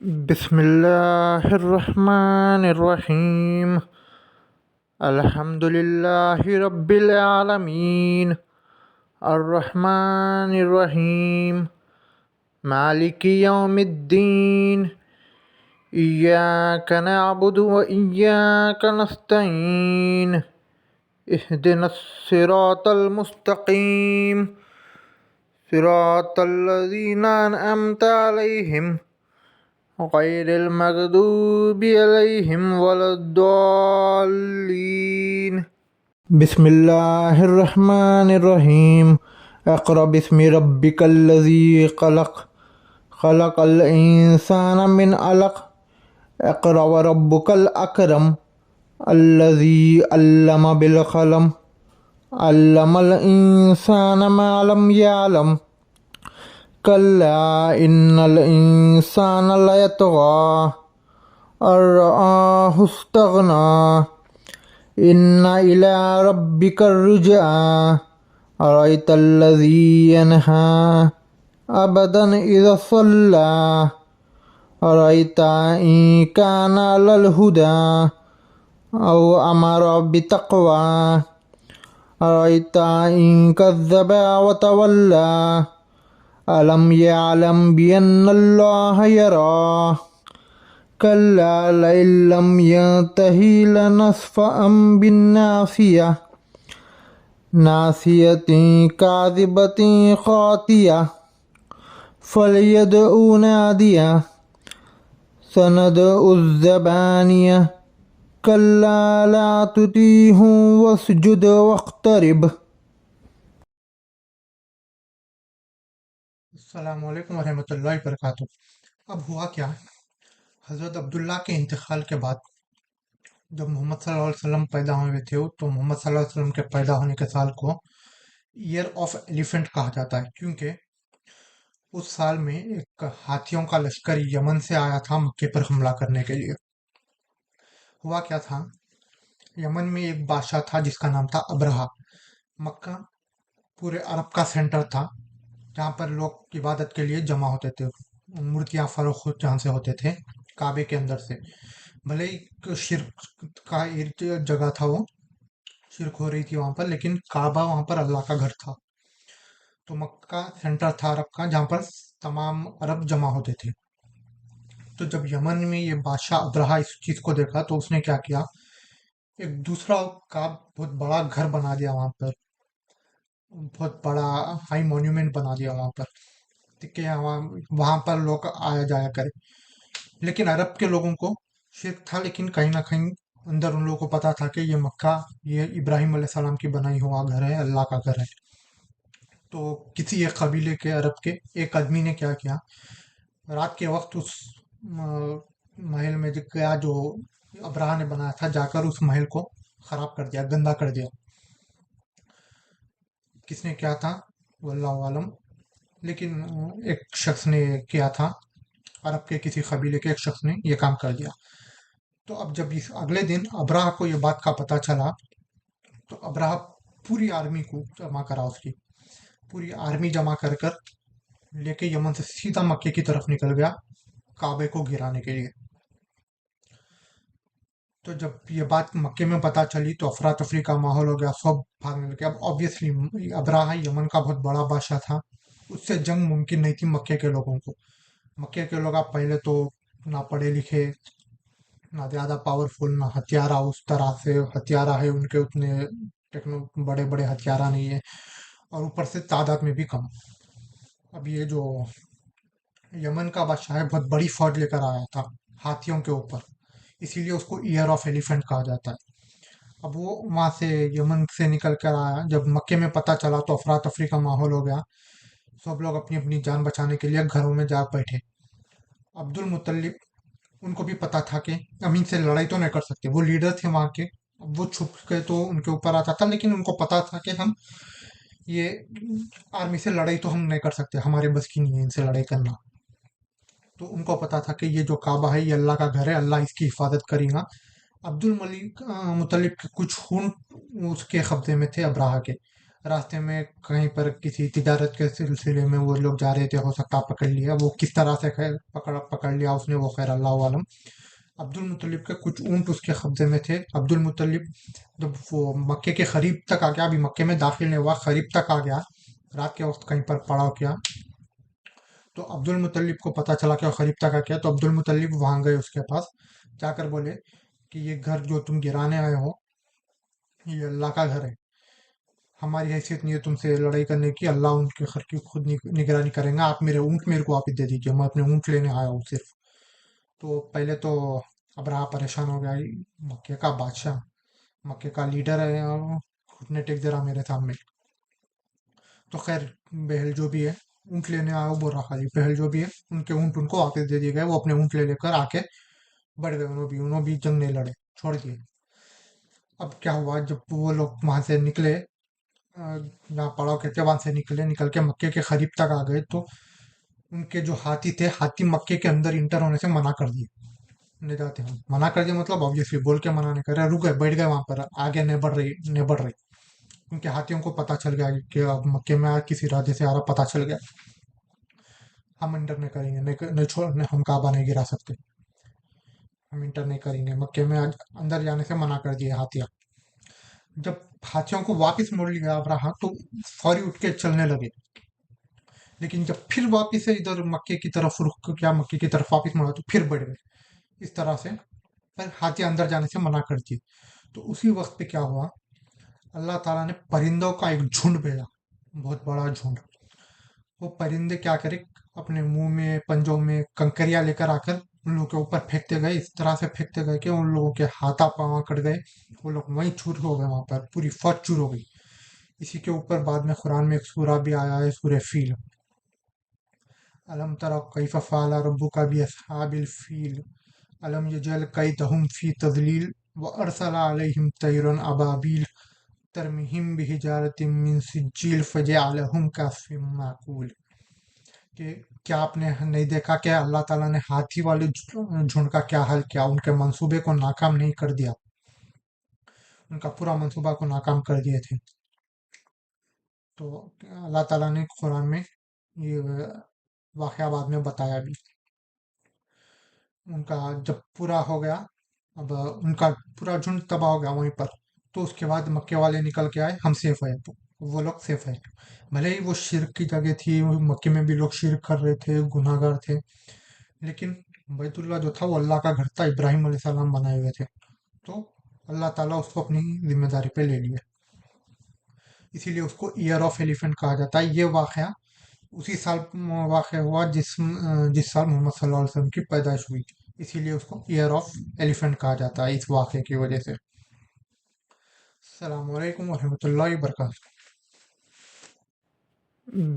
بسم اللہ الرحمن الرحیم الحمد للہ رب العالمین الرحمن الرحیم مالک یوم الدین ایاک نعبد و ایاک نستعین اہدنا الصراط المستقیم صراط الذین انعمت علیہم غیر المغضوب علیہم ولا الضالین۔ بسم اللہ الرحمن الرحیم۔ اقرأ بسم ربک الذی خلق خلق الانسان من علق اقرأ وربک الاکرم الذی علم بالقلم علم الانسان ما لم يعلم كلا إن الإنسان ليطغى أن رآه استغنى إن إلى ربك الرجعى أرأيت الذي ينهى عبدا إذا صلى أرأيت إن كان على الهدى أو أمر بتقوى أرأيت إن كذب وتولى ألم يعلم بأن الله يرى كلا لئن لم ينته لنسفعا بالناصية ناصية كاذبة خاطئة فليدع ناديه سندع الزبانية كلا لا تطعه واسجد واقترب۔ السلام علیکم ورحمۃ اللہ وبرکاتہ۔ اب ہوا کیا، حضرت عبداللہ کے انتقال کے بعد جب محمد صلی اللہ علیہ وسلم پیدا ہوئے تھے تو محمد صلی اللہ علیہ وسلم کے پیدا ہونے کے سال کو ایئر آف ایلیفنٹ کہا جاتا ہے، کیونکہ اس سال میں ایک ہاتھیوں کا لشکر یمن سے آیا تھا مکے پر حملہ کرنے کے لیے۔ ہوا کیا تھا، یمن میں ایک بادشاہ تھا جس کا نام تھا ابرہہ۔ مکہ پورے عرب کا سینٹر تھا جہاں پر لوگ عبادت کے لیے جمع ہوتے تھے، مورتیاں فروخت جہاں سے ہوتے تھے کعبے کے اندر سے، بھلے ہی شرک کا جگہ تھا، وہ شرک ہو رہی تھی وہاں پر، لیکن کعبہ وہاں پر اللہ کا گھر تھا۔ تو مکہ سینٹر تھا عرب کا جہاں پر تمام عرب جمع ہوتے تھے۔ تو جب یمن میں یہ بادشاہ ابرہہ اس چیز کو دیکھا تو اس نے کیا کیا، ایک دوسرا کا بہت بڑا گھر بنا دیا وہاں پر، بہت بڑا ہائی مونیومنٹ بنا دیا وہاں پر کہ وہاں پر لوگ آیا جایا کرے۔ لیکن عرب کے لوگوں کو شرک تھا، لیکن کہیں نہ کہیں اندر ان لوگوں کو پتا تھا کہ یہ مکہ یہ ابراہیم علیہ السلام کی بنائی ہوا گھر ہے، اللہ کا گھر ہے۔ تو کسی ایک قبیلے کے عرب کے ایک آدمی نے کیا کیا، رات کے وقت اس محل میں گیا جو ابرہہ نے بنایا تھا، جا کر اس محل کو خراب کر دیا، گندا کر دیا۔ کس نے کیا تھا واللہ عالم، لیکن ایک شخص نے کیا تھا، عرب کے کسی قبیلے کے ایک شخص نے یہ کام کر دیا۔ تو اب جب اس اگلے دن ابرہہ کو یہ بات کا پتہ چلا تو ابرہہ پوری آرمی کو جمع کرا، اس کی پوری آرمی جمع کر کر لے کے یمن سے سیدھا مکے کی طرف نکل گیا کعبے کو گرانے کے لیے۔ تو جب یہ بات مکے میں پتہ چلی تو افراتفری کا ماحول ہو گیا، سب بھاگنے لگے۔ اب آبویسلی ابرہہ یمن کا بہت بڑا بادشاہ تھا، اس سے جنگ ممکن نہیں تھی مکے کے لوگوں کو۔ مکے کے لوگ اب پہلے تو نہ پڑھے لکھے، نہ زیادہ پاورفل، نہ ہتھیارہ اس طرح سے ہتھیارہ ہے ان کے، اتنے بڑے بڑے ہتھیارہ نہیں ہے، اور اوپر سے تعداد میں بھی کم۔ اب یہ جو یمن کا بادشاہ ہے بہت بڑی فوج لے کر آیا تھا ہاتھیوں کے اوپر، اسی لیے اس کو ایئر آف ایلیفنٹ کہا جاتا ہے۔ اب وہ وہاں سے یمن سے نکل کر آیا، جب مکے میں پتہ چلا تو افراتفری کا ماحول ہو گیا، سب لوگ اپنی اپنی جان بچانے کے لیے گھروں میں جا بیٹھے۔ عبد المطلب، ان کو بھی پتا تھا کہ ہم ان سے لڑائی تو نہیں کر سکتے، وہ لیڈر تھے وہاں کے، وہ چھپ کے تو ان کے اوپر آتا تھا، لیکن ان کو پتا تھا کہ ہم یہ آرمی سے لڑائی تو ہم نہیں کر سکتے، ہمارے بس کی نہیں ہے ان سے لڑائی کرنا۔ تو ان کو پتا تھا کہ یہ جو کعبہ ہے یہ اللہ کا گھر ہے، اللہ اس کی حفاظت کرے گا۔ عبد المطلب کے کچھ اونٹ اس کے قبضے میں تھے ابرہہ کے، راستے میں کہیں پر کسی تجارت کے سلسلے میں وہ لوگ جا رہے تھے، ہو سکتا پکڑ لیا، وہ کس طرح سے پکڑ لیا اس نے، وہ خیر اللہ عالم۔ عبد المطلب کے کچھ اونٹ اس کے قبضے میں تھے۔ عبد المطلب جب وہ مکے کے قریب تک آ گیا، ابھی مکے میں داخل نہیں ہوا، قریب تک آ گیا، رات کے وقت کہیں پر پڑاؤ کیا، تو عبد المطلب کو پتا چلا کہ وہ قریب تک آ گیا، تو عبد المطلب وہاں گئے اس کے پاس، جا کر بولے کہ یہ گھر جو تم گرانے آئے ہو یہ اللہ کا گھر ہے، ہماری حیثیت نہیں ہے تم سے لڑائی کرنے کی، اللہ ان کے گھر کی خود نگرانی کریں گا، آپ میرے اونٹ میرے کو واپس دے دیجیے، میں اپنے اونٹ لینے آیا ہوں صرف۔ تو پہلے تو ابراہ پریشان ہو گیا، مکے کا بادشاہ، مکے کا لیڈر ہے، اور گھٹنے ٹیک دے رہا میرے سامنے۔ تو خیر بہل جو بھی ہے، اونٹ لینے آیا، وہ بول رہا خالی بہل جو بھی ہے ان کے اونٹ ان کو واپس دے دیے گئے، وہ اپنے اونٹ لے کر آ کے بڑھ گئے، انہوں بھی جنگ نہیں لڑے، چھوڑ دیے۔ اب کیا ہوا، جب وہ لوگ وہاں سے نکلے، جہاں پڑاؤ کہتے ہیں وہاں سے نکل کے مکے کے قریب تک آ گئے، تو ان کے جو ہاتھی تھے، ہاتھی مکے کے اندر انٹر ہونے سے منع کر دیے، نہیں جاتے ہم، منع کر دیا مطلب obviously بول کے منع نہیں کر رہے، رک گئے، بیٹھ گئے وہاں پر، آگے نہیں بڑھ رہی۔ ان کے ہاتھیوں کو پتا چل گیا کہ اب مکے میں کسی راجے سے آ رہا، پتا چل گیا، ہم انٹر نہیں کریں گے، نہیں چھوڑ، ہم کعبہ نہیں گرا سکتے، ہم انٹر نہیں کریں گے مکے میں، اندر جانے سے منع کر دیے ہاتھیاں۔ جب ہاتھیوں کو واپس موڑ لیا ابراہ، تو فوری اٹھ کے چلنے لگے، لیکن جب پھر واپس سے ادھر مکے کی طرف رخ کیا، مکے کی طرف واپس مڑا، تو پھر بڑھ گئے اس طرح سے، پر ہاتھی اندر جانے سے منع کر دیے۔ تو اسی وقت پہ کیا ہوا، اللہ تعالیٰ نے پرندوں کا ایک جھنڈ بھیجا، بہت بڑا جھنڈ۔ وہ پرندے کیا کرے، اپنے منہ میں پنجوں میں کنکریاں لے کر آ کر ان لوگوں کے اوپر پھینکتے گئے، اس طرح سے پھینکتے گئے کہ ان لوگوں کے ہاتھا پاؤں کٹ گئے، وہ لوگ وہیں چور ہو گئے، وہاں پر پوری فوج چور ہو گئی۔ اسی کے اوپر بعد میں قرآن میں ایک سورہ بھی آیا ہے، سورہ فیل، الم تر کیف فعل ربک باصحاب الفیل الم یجعل کیدہم فی تضلیل وارسل علیہم طیرا ابابیل ترمیہم بحجارۃ من سجیل فجعلہم کعصف معقول، کہ کیا آپ نے نہیں دیکھا کہ اللہ تعالیٰ نے ہاتھی والے جھنڈ کا کیا حل کیا، ان کے منصوبے کو ناکام نہیں کر دیا، ان کا پورا منصوبہ کو ناکام کر دیے تھے۔ تو اللہ تعالیٰ نے قرآن میں یہ واقعہ بعد میں بتایا بھی، ان کا جب پورا ہو گیا، اب ان کا پورا جھنڈ تباہ ہو گیا وہیں پر، تو اس کے بعد مکے والے نکل کے آئے، ہم سیف ہے، تو وہ لوگ سیف ہے، بھلے ہی وہ شرک کی جگہ تھی، مکے میں بھی لوگ شرک کر رہے تھے، گناہ گار تھے، لیکن بیت اللہ جو تھا وہ اللہ کا گھر تھا، ابراہیم علیہ السلام بنائے ہوئے تھے، تو اللہ تعالیٰ اس کو اپنی ذمہ داری پہ لے لیے، اسی لیے اس کو ایئر آف ایلیفنٹ کہا جاتا ہے۔ یہ واقعہ اسی سال واقع ہوا جس سال محمد صلی اللہ علیہ وسلم کی پیدائش ہوئی، اسی لیے اس کو ایئر آف ایلیفنٹ کہا جاتا ہے اس واقعے کی وجہ سے۔ السلام علیکم ورحمۃ اللہ وبرکاتہ۔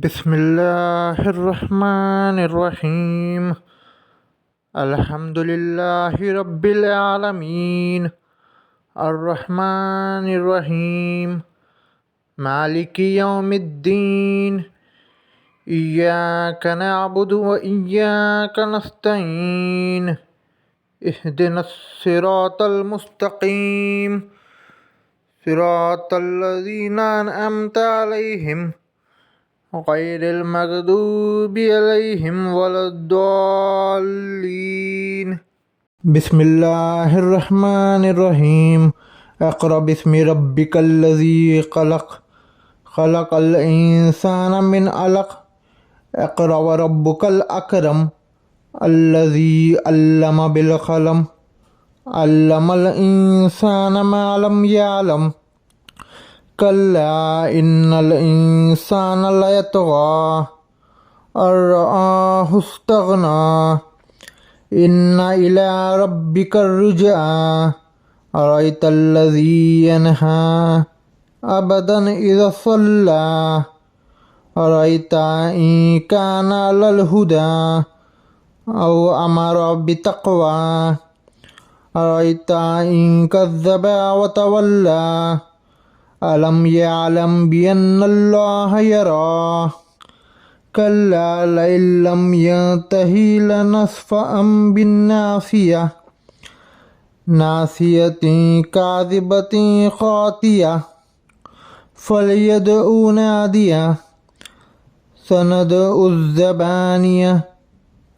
بسم اللہ الرحمن الرحیم، الحمد للہ رب العالمین، الرحمن الرحیم، مالک یوم الدین، ایاک نعبد و ایاک نستعین، اہدنا الصراط المستقیم، صراط الذین انعمت علیہم غیر المغضوب علیہم ولا الضالین۔ بسم اللہ الرحمن الرحیم، اقرأ باسم ربک الذی خلق، خلق الانسان من علق، اقرأ وربک الاکرم، الذی علم بالقلم، علم الانسان ما لم يعلم، کلا ان الانسان لیطغی ان رآہ استغنی، ان الی ربک الرجعی، ارأیت الذی ینہی عبدا اذا صلی، ارأیت ان کان علی الہدی او امر بتقوی، ارأیت ان کذب وتولی، الم یعلم بان اللہ یری، کلا لئن لم ینتہ لنسفعا بالناصیہ، ناصیۃ کاذبۃ خاطیہ، فَلْيَدْعُ نَادِيَهُ سَنَدْعُ الزَّبَانِيَةَ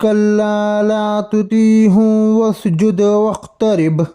كَلَّا لَا تُطِعْهُ وَاسْجُدْ وَاقْتَرِب